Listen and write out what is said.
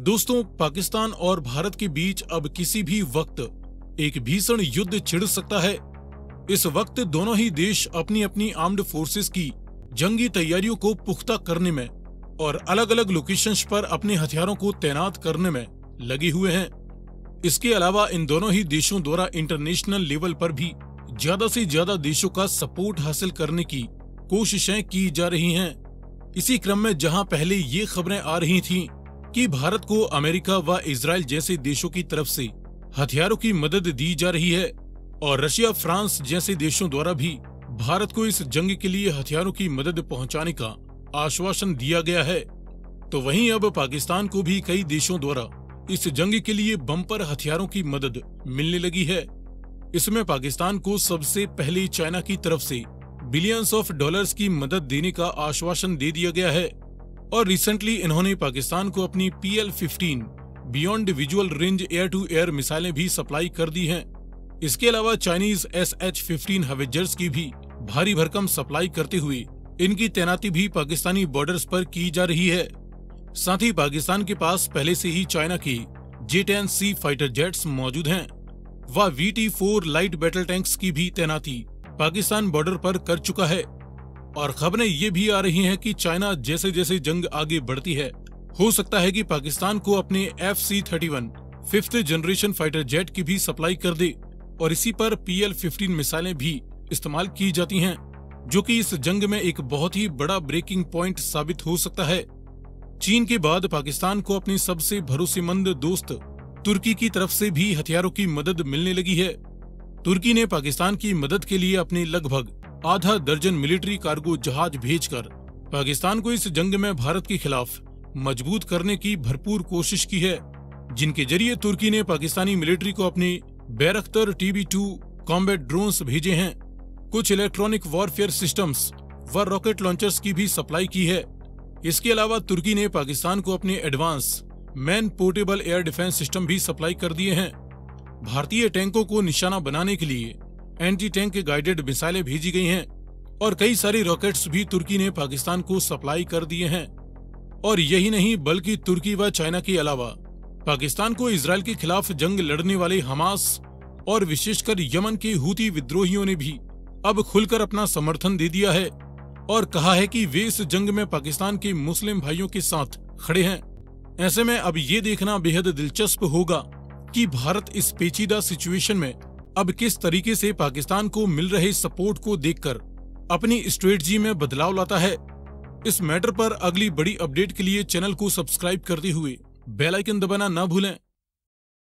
दोस्तों, पाकिस्तान और भारत के बीच अब किसी भी वक्त एक भीषण युद्ध छिड़ सकता है। इस वक्त दोनों ही देश अपनी अपनी आर्म्ड फोर्सेस की जंगी तैयारियों को पुख्ता करने में और अलग अलग लोकेशंस पर अपने हथियारों को तैनात करने में लगे हुए हैं। इसके अलावा इन दोनों ही देशों द्वारा इंटरनेशनल लेवल पर भी ज्यादा से ज्यादा देशों का सपोर्ट हासिल करने की कोशिशें की जा रही हैं। इसी क्रम में जहां पहले ये खबरें आ रही थीं कि भारत को अमेरिका व इजराइल जैसे देशों की तरफ से हथियारों की मदद दी जा रही है और रशिया, फ्रांस जैसे देशों द्वारा भी भारत को इस जंग के लिए हथियारों की मदद पहुंचाने का आश्वासन दिया गया है, तो वहीं अब पाकिस्तान को भी कई देशों द्वारा इस जंग के लिए बम्पर हथियारों की मदद मिलने लगी है। इसमें पाकिस्तान को सबसे पहले चाइना की तरफ से बिलियंस ऑफ डॉलर्स की मदद देने का आश्वासन दे दिया गया है और रिसेंटली इन्होंने पाकिस्तान को अपनी PL-15 beyond visual range air to air मिसाइलें भी सप्लाई कर दी हैं। इसके अलावा चाइनीज SH-15 हवेजर्स की भी भारी भरकम सप्लाई करते हुए इनकी तैनाती भी पाकिस्तानी बॉर्डर्स पर की जा रही है। साथ ही पाकिस्तान के पास पहले से ही चाइना के J-10C फाइटर जेट्स मौजूद हैं व VT-4 लाइट बैटल टैंक्स की भी तैनाती पाकिस्तान बॉर्डर पर कर चुका है। और खबरें ये भी आ रही हैं कि चाइना जैसे जैसे जंग आगे बढ़ती है, हो सकता है कि पाकिस्तान को अपने FC-31 5th generation fighter jet की भी सप्लाई कर दे और इसी पर PL-15 मिसाइलें भी इस्तेमाल की जाती हैं, जो कि इस जंग में एक बहुत ही बड़ा ब्रेकिंग पॉइंट साबित हो सकता है। चीन के बाद पाकिस्तान को अपने सबसे भरोसेमंद दोस्त तुर्की की तरफ से भी हथियारों की मदद मिलने लगी है। तुर्की ने पाकिस्तान की मदद के लिए अपने लगभग आधा दर्जन मिलिट्री कार्गो जहाज भेजकर पाकिस्तान को इस जंग में भारत के खिलाफ मजबूत करने की भरपूर कोशिश की है, जिनके जरिए तुर्की ने पाकिस्तानी मिलिट्री को अपने बैरख्तर TB2 कॉम्बैट ड्रोन्स भेजे हैं। कुछ इलेक्ट्रॉनिक वॉरफेयर सिस्टम्स व रॉकेट लॉन्चर्स की भी सप्लाई की है। इसके अलावा तुर्की ने पाकिस्तान को अपने advance man portable air defence system भी सप्लाई कर दिए हैं। भारतीय टैंकों को निशाना बनाने के लिए एंटी टैंक गाइडेड मिसाइलें भेजी गई हैं और कई सारे रॉकेट्स भी तुर्की ने पाकिस्तान को सप्लाई कर दिए हैं। और यही नहीं, बल्कि तुर्की व चाइना के अलावा पाकिस्तान को इजराइल के खिलाफ जंग लड़ने वाले हमास और विशेषकर यमन के हूती विद्रोहियों ने भी अब खुलकर अपना समर्थन दे दिया है और कहा है कि वे इस जंग में पाकिस्तान के मुस्लिम भाइयों के साथ खड़े हैं। ऐसे में अब ये देखना बेहद दिलचस्प होगा कि भारत इस पेचीदा सिचुएशन में अब किस तरीके से पाकिस्तान को मिल रहे सपोर्ट को देखकर अपनी स्ट्रेटजी में बदलाव लाता है। इस मैटर पर अगली बड़ी अपडेट के लिए चैनल को सब्सक्राइब करते हुए बेल आइकन दबाना ना भूलें।